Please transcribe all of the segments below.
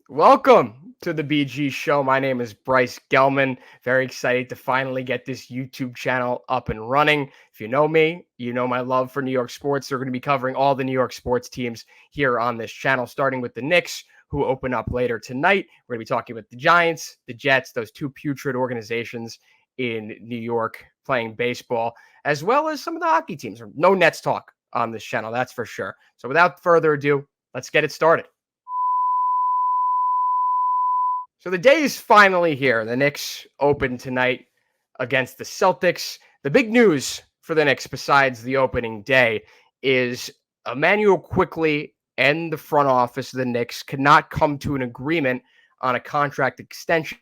Welcome to the BG Show. My name is Bryce Gelman. Very excited to finally get this YouTube channel up and running. If you know me, you know my love for New York sports. We're going to be covering all the New York sports teams here on this channel, starting with the Knicks, who open up later tonight. We're going to be talking about the Giants, the Jets, those two putrid organizations in New York playing baseball, as well as some of the hockey teams. No Nets talk on this channel, that's for sure. So without further ado, let's get it started. So the day is finally here. The Knicks open tonight against the Celtics. The big news for the Knicks, besides the opening day, is Immanuel Quickley and the front office of the Knicks could not come to an agreement on a contract extension.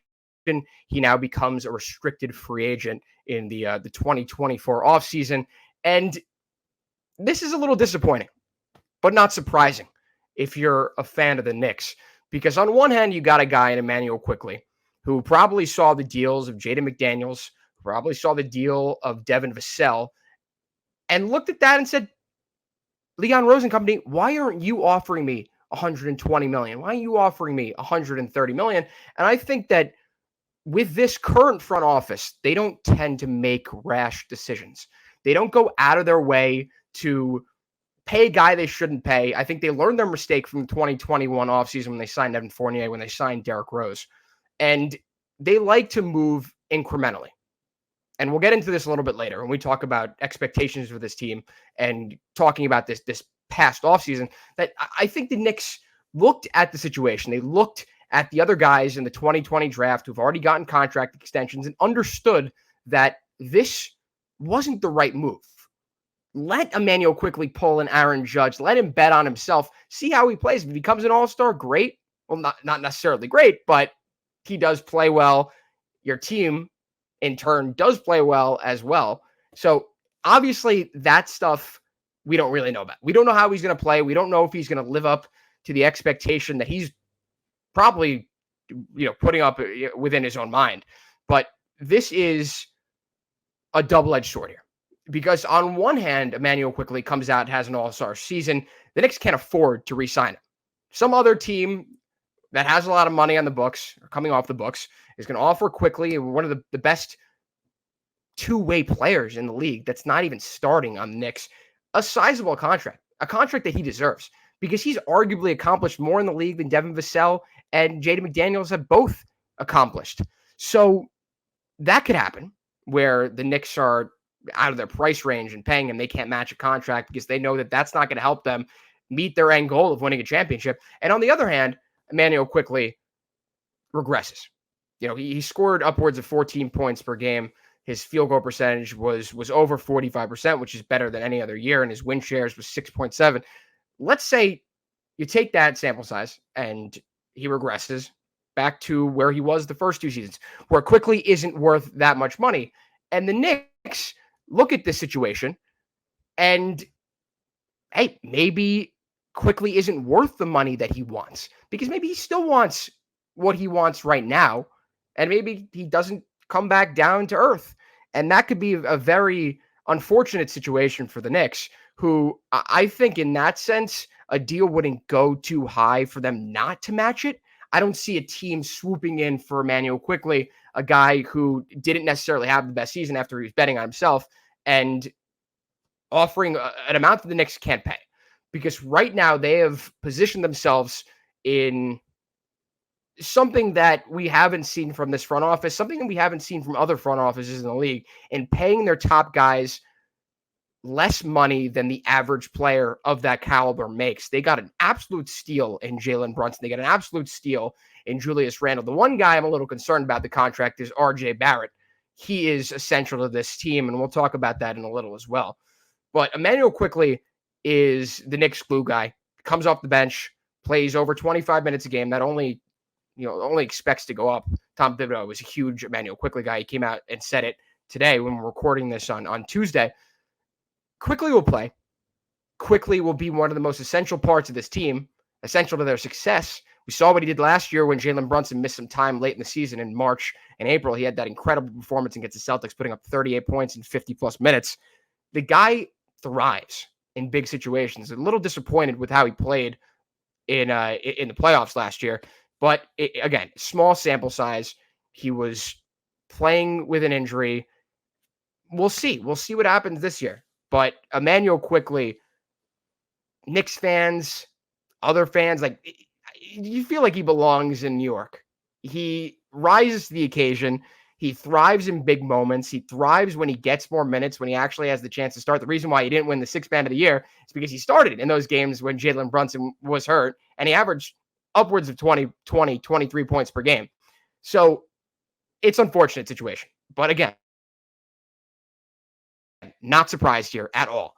He now becomes a restricted free agent in the 2024 offseason. And this is a little disappointing, but not surprising if you're a fan of the Knicks. Because on one hand, you got a guy in Immanuel Quickley who probably saw the deals of Jaden McDaniels, probably saw the deal of Devin Vassell, and looked at that and said, Leon Rose and company, why aren't you offering me $120 million? Why aren't you offering me $130 million? And I think that with this current front office, they don't tend to make rash decisions. They don't go out of their way to pay a guy they shouldn't pay. I think they learned their mistake from the 2021 offseason when they signed Evan Fournier, when they signed Derrick Rose. And they like to move incrementally. And we'll get into this a little bit later when we talk about expectations for this team and talking about this past offseason, that I think the Knicks looked at the situation. They looked at the other guys in the 2020 draft who've already gotten contract extensions and understood that this wasn't the right move. Let Immanuel Quickley pull an Aaron Judge. Let him bet on himself. See how he plays. If he becomes an all-star, great. Well, not necessarily great, but he does play well. Your team, in turn, does play well as well. So, obviously, that stuff we don't really know about. We don't know how he's going to play. We don't know if he's going to live up to the expectation that he's probably, putting up within his own mind. But this is a double-edged sword here. Because on one hand, Immanuel Quickley comes out, has an all-star season. The Knicks can't afford to re-sign him. Some other team that has a lot of money on the books, or coming off the books, is going to offer Quickley, one of the best two-way players in the league that's not even starting on the Knicks, a sizable contract, a contract that he deserves, because he's arguably accomplished more in the league than Devin Vassell and Jaden McDaniels have both accomplished. So that could happen, where the Knicks are out of their price range and paying him, they can't match a contract because they know that that's not going to help them meet their end goal of winning a championship. And on the other hand, Immanuel Quickley regresses. He scored upwards of 14 points per game. His field goal percentage was over 45%, which is better than any other year, and his win shares was 6.7. Let's say you take that sample size and he regresses back to where he was the first two seasons, where Quickley isn't worth that much money. And the Knicks look at this situation and, hey, maybe Quickley isn't worth the money that he wants, because maybe he still wants what he wants right now, and maybe he doesn't come back down to earth. And that could be a very unfortunate situation for the Knicks, who I think in that sense, a deal wouldn't go too high for them not to match it. I don't see a team swooping in for Immanuel Quickley, a guy who didn't necessarily have the best season after he was betting on himself, and offering an amount that the Knicks can't pay. Because right now they have positioned themselves in something that we haven't seen from this front office, something that we haven't seen from other front offices in the league, in paying their top guys less money than the average player of that caliber makes. They got an absolute steal in Jalen Brunson. They got an absolute steal in Julius Randle. The one guy I'm a little concerned about the contract is RJ Barrett. He is essential to this team, and we'll talk about that in a little as well. But Immanuel Quickley is the Knicks glue guy. Comes off the bench, plays over 25 minutes a game. That only expects to go up. Tom Thibodeau was a huge Immanuel Quickley guy. He came out and said it today when we're recording this on Tuesday. Quickley will play. Quickley will be one of the most essential parts of this team, essential to their success. We saw what he did last year when Jalen Brunson missed some time late in the season in March and April. He had that incredible performance against the Celtics, putting up 38 points in 50-plus minutes. The guy thrives in big situations. A little disappointed with how he played in the playoffs last year, But again, small sample size. He was playing with an injury. We'll see. We'll see what happens this year. But Immanuel Quickley, Knicks fans, other fans, like you feel like he belongs in New York. He rises to the occasion. He thrives in big moments. He thrives when he gets more minutes, when he actually has the chance to start. The reason why he didn't win the sixth man of the year is because he started in those games when Jalen Brunson was hurt, and he averaged upwards of 23 points per game. So it's an unfortunate situation. But again, not surprised here at all.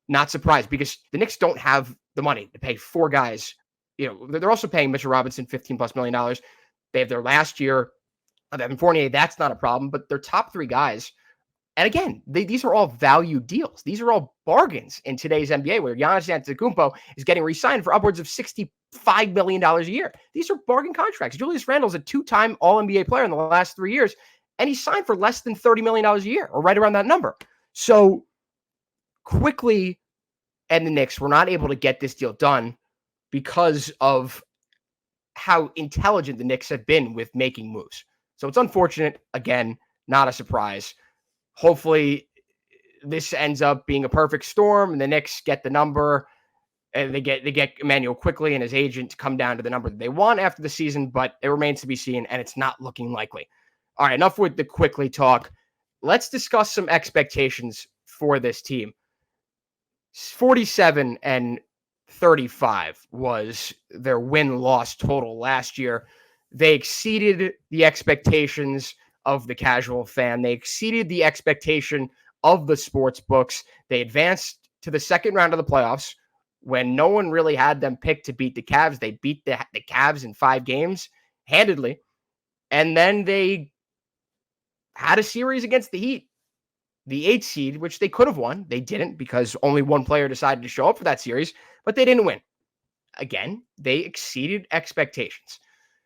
Not surprised because the Knicks don't have the money to pay four guys. They're also paying Mitchell Robinson $15+ million. They have their last year of Evan Fournier. That's not a problem, but their top three guys. And again, these are all value deals. These are all bargains in today's NBA, where Giannis Antetokounmpo is getting re-signed for upwards of $65 million a year. These are bargain contracts. Julius Randle's a two-time All-NBA player in the last 3 years, and he signed for less than $30 million a year, or right around that number. So Quickley and the Knicks were not able to get this deal done because of how intelligent the Knicks have been with making moves. So it's unfortunate. Again, not a surprise. Hopefully this ends up being a perfect storm and the Knicks get the number and they get Immanuel Quickley and his agent to come down to the number that they want after the season, but it remains to be seen and it's not looking likely. All right, enough with the Quickley talk. Let's discuss some expectations for this team. 47-35 was their win-loss total last year. They exceeded the expectations of the casual fan. They exceeded the expectation of the sports books. They advanced to the second round of the playoffs when no one really had them picked to beat the Cavs. They beat the Cavs in 5 games handedly. And then they had a series against the Heat, the 8th seed, which they could have won. They didn't because only one player decided to show up for that series, but they didn't win. Again, they exceeded expectations.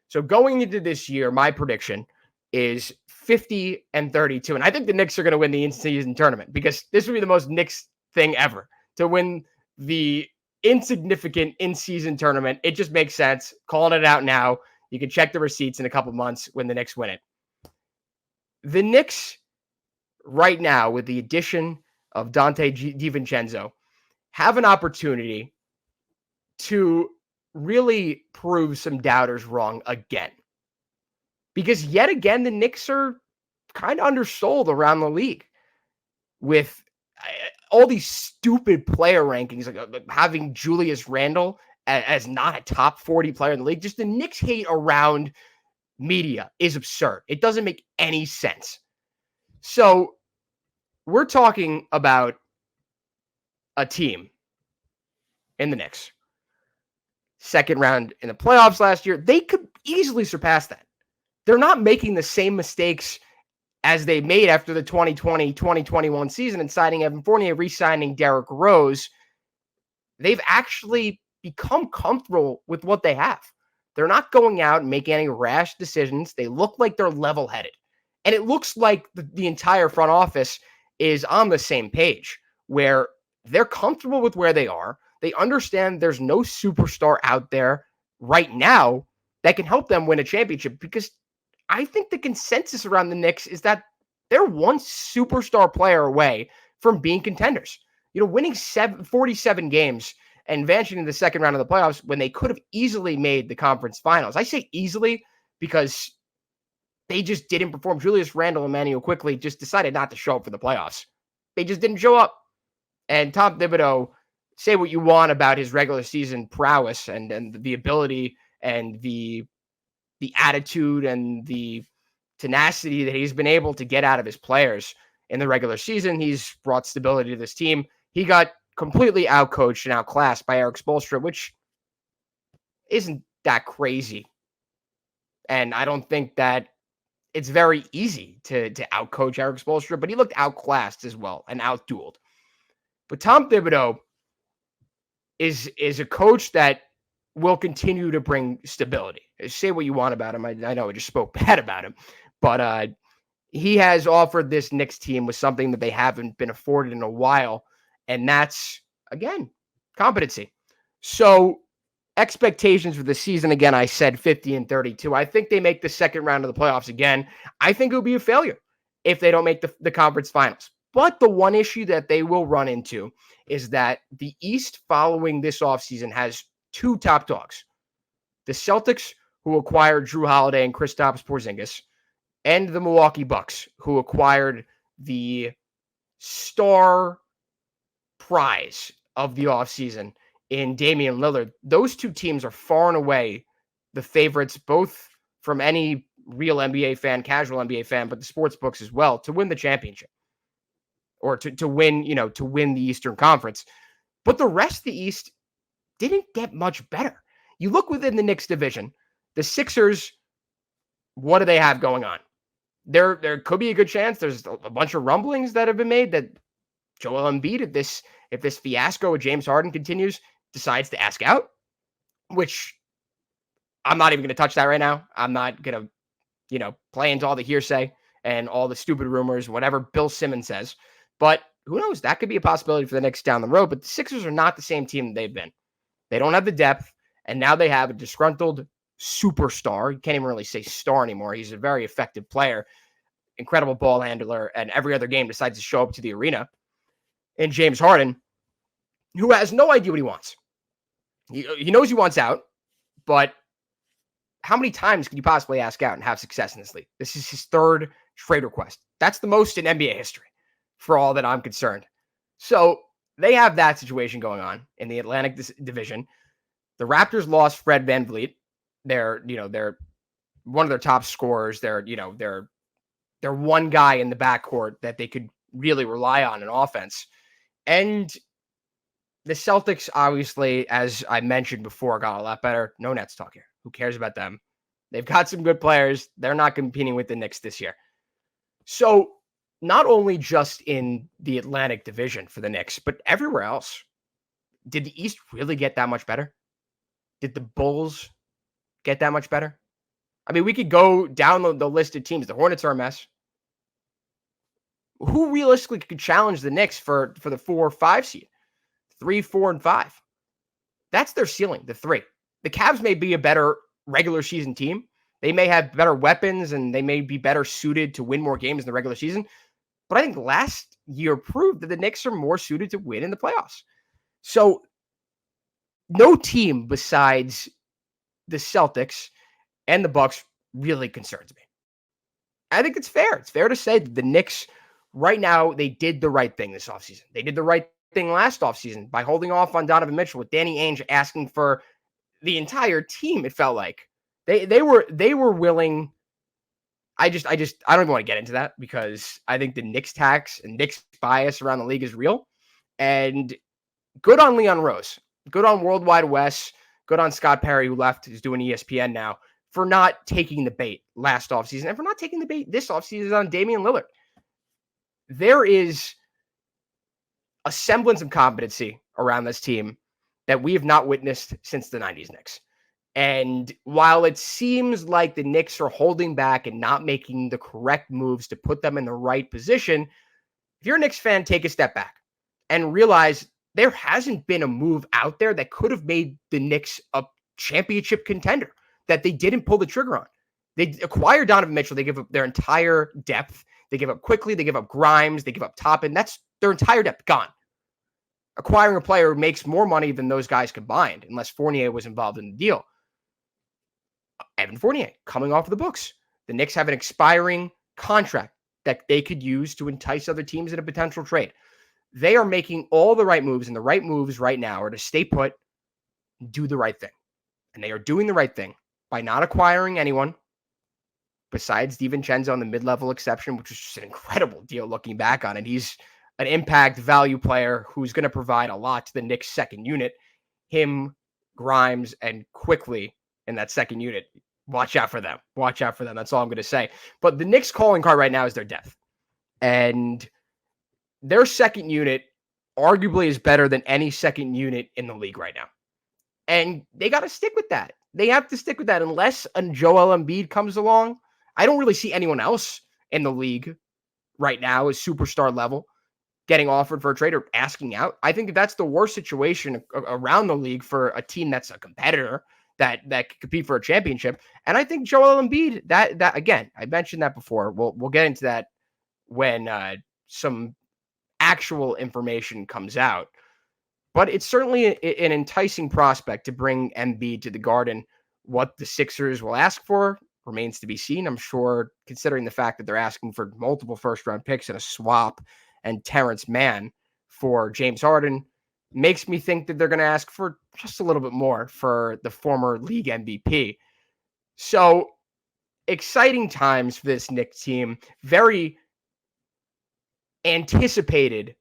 So going into this year, my prediction is 50-32. And I think the Knicks are going to win the in-season tournament because this would be the most Knicks thing ever to win the insignificant in-season tournament. It just makes sense. Calling it out now. You can check the receipts in a couple months when the Knicks win it. The Knicks right now, with the addition of Dante DiVincenzo, have an opportunity to really prove some doubters wrong again. Because yet again, the Knicks are kind of undersold around the league with all these stupid player rankings, like having Julius Randle as not a top 40 player in the league. Just the Knicks hate around media is absurd. It doesn't make any sense. So we're talking about a team in the Knicks. Second round in the playoffs last year. They could easily surpass that. They're not making the same mistakes as they made after the 2020-2021 season and signing Evan Fournier, re-signing Derrick Rose. They've actually become comfortable with what they have. They're not going out and making any rash decisions. They look like they're level-headed. And it looks like the entire front office is on the same page where they're comfortable with where they are. They understand there's no superstar out there right now that can help them win a championship, because I think the consensus around the Knicks is that they're one superstar player away from being contenders. Winning 47 games and advancing to the second round of the playoffs when they could have easily made the conference finals. I say easily because they just didn't perform. Julius Randle and Immanuel Quickley just decided not to show up for the playoffs. They just didn't show up. And Tom Thibodeau, say what you want about his regular season prowess and the ability and the attitude and the tenacity that he's been able to get out of his players in the regular season. He's brought stability to this team. He got completely outcoached and outclassed by Erik Spoelstra, which isn't that crazy. And I don't think that it's very easy to outcoach Erik Spoelstra, but he looked outclassed as well and outdueled. But Tom Thibodeau is a coach that will continue to bring stability. Say what you want about him. I know I just spoke bad about him, but he has offered this Knicks team with something that they haven't been afforded in a while, and that's, again, competency. So expectations for the season, again, I said 50-32. I think they make the second round of the playoffs again. I think it would be a failure if they don't make the conference finals. But the one issue that they will run into is that the East following this offseason has two top dogs. The Celtics, who acquired Drew Holiday and Kristaps Porzingis, and the Milwaukee Bucks, who acquired the star prize of the offseason in Damian Lillard. Those two teams are far and away the favorites, both from any real NBA fan, casual NBA fan, but the sports books as well, to win the championship or to win, to win the Eastern Conference. But the rest of the East didn't get much better. You look within the Knicks division, the Sixers, what do they have going on? There could be a good chance. There's a bunch of rumblings that have been made that Joel Embiid, if this fiasco with James Harden continues, decides to ask out, which I'm not even going to touch that right now. I'm not going to, play into all the hearsay and all the stupid rumors, whatever Bill Simmons says. But who knows? That could be a possibility for the Knicks down the road. But the Sixers are not the same team that they've been. They don't have the depth, and now they have a disgruntled superstar. You can't even really say star anymore. He's a very effective player, incredible ball handler, and every other game decides to show up to the arena. And James Harden, who has no idea what he wants. He knows he wants out, but how many times can you possibly ask out and have success in this league? This is his third trade request. That's the most in NBA history, for all that I'm concerned. So they have that situation going on in the Atlantic Division. The Raptors lost Fred VanVleet. They're one of their top scorers. They're one guy in the backcourt that they could really rely on in offense. And the Celtics, obviously, as I mentioned before, got a lot better. No Nets talk here. Who cares about them? They've got some good players. They're not competing with the Knicks this year. So not only just in the Atlantic Division for the Knicks, but everywhere else, did the East really get that much better? Did the Bulls get that much better? I mean, we could go down the list of teams. The Hornets are a mess. Who realistically could challenge the Knicks for the 4 or 5 seed? 3, 4, and 5. That's their ceiling, the 3. The Cavs may be a better regular season team. They may have better weapons and they may be better suited to win more games in the regular season. But I think last year proved that the Knicks are more suited to win in the playoffs. So no team besides the Celtics and the Bucks really concerns me. I think it's fair. It's fair to say that the Knicks right now, they did the right thing this offseason. They did the right thing last offseason by holding off on Donovan Mitchell with Danny Ainge asking for the entire team. It felt like they were willing. I don't even want to get into that because I think the Knicks tax and Knicks bias around the league is real. And good on Leon Rose, good on Worldwide Wes, good on Scott Perry, who left, who's doing ESPN now, for not taking the bait last offseason and for not taking the bait this offseason on Damian Lillard. There is a semblance of competency around this team that we have not witnessed since the 90s Knicks. And while it seems like the Knicks are holding back and not making the correct moves to put them in the right position, if you're a Knicks fan, take a step back and realize there hasn't been a move out there that could have made the Knicks a championship contender that they didn't pull the trigger on. They acquired Donovan Mitchell. They give up their entire depth. They give up Quickley. They give up Grimes. They give up Toppin. That's their entire depth gone. Acquiring a player makes more money than those guys combined, unless Fournier was involved in the deal. Evan Fournier coming off of the books. The Knicks have an expiring contract that they could use to entice other teams in a potential trade. They are making all the right moves, and the right moves right now are to stay put, do the right thing. And they are doing the right thing by not acquiring anyone besides DiVincenzo on the mid-level exception, which was just an incredible deal looking back on it. He's an impact value player who's going to provide a lot to the Knicks second unit. Him, Grimes, and Quickley in that second unit. Watch out for them. Watch out for them. That's all I'm going to say. But the Knicks calling card right now is their depth. And their second unit arguably is better than any second unit in the league right now. And they got to stick with that. They have to stick with that unless a Joel Embiid comes along. I don't really see anyone else in the league right now as superstar level. getting offered for a trade or asking out. I think that's the worst situation around the league for a team that's a competitor that could compete for a championship. And I think Joel Embiid, that again, I mentioned that before. We'll get into that when some actual information comes out. But it's certainly an enticing prospect to bring Embiid to the Garden. What the Sixers will ask for remains to be seen. I'm sure, considering the fact that they're asking for multiple first-round picks and a swap and Terrence Mann for James Harden, makes me think that they're going to ask for just a little bit more for the former league MVP. So exciting times for this Knicks team. Very anticipated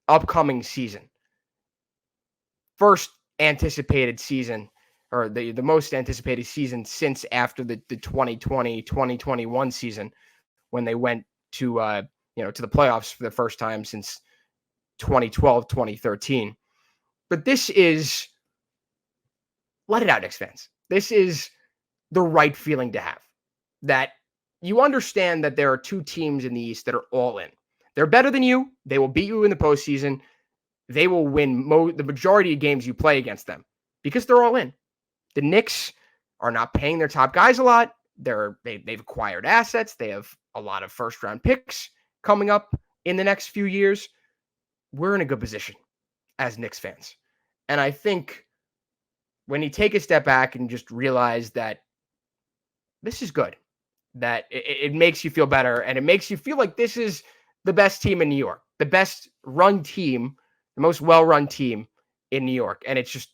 upcoming season. First anticipated season, or the most anticipated season since after the 2020-2021 season, when they went to to the playoffs for the first time since 2012-2013. But this is, let it out, Knicks fans. This is the right feeling to have, that you understand that there are two teams in the East that are all in. They're better than you. They will beat you in the postseason. They will win the majority of games you play against them because they're all in. The Knicks are not paying their top guys a lot. They've acquired assets. They have a lot of first-round picks coming up in the next few years. We're in a good position as Knicks fans. And I think when you take a step back and just realize that this is good, that it makes you feel better, and it makes you feel like this is the best team in New York, the best run team, the most well-run team in New York. And it's just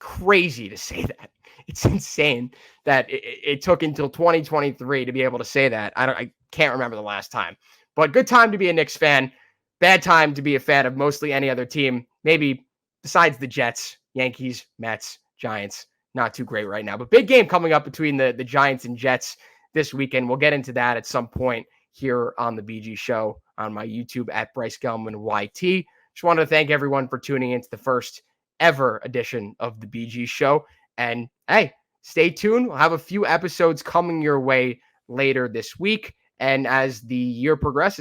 crazy to say that. It's insane that it took until 2023 to be able to say that. I can't remember the last time. But good time to be a Knicks fan. Bad time to be a fan of mostly any other team. Maybe besides the Jets, Yankees, Mets, Giants. Not too great right now. But big game coming up between the Giants and Jets this weekend. We'll get into that at some point here on the BG Show on my YouTube at Bryce Gelman YT. Just wanted to thank everyone for tuning into the first ever edition of the BG Show. And hey, stay tuned. We'll have a few episodes coming your way later this week. And as the year progresses,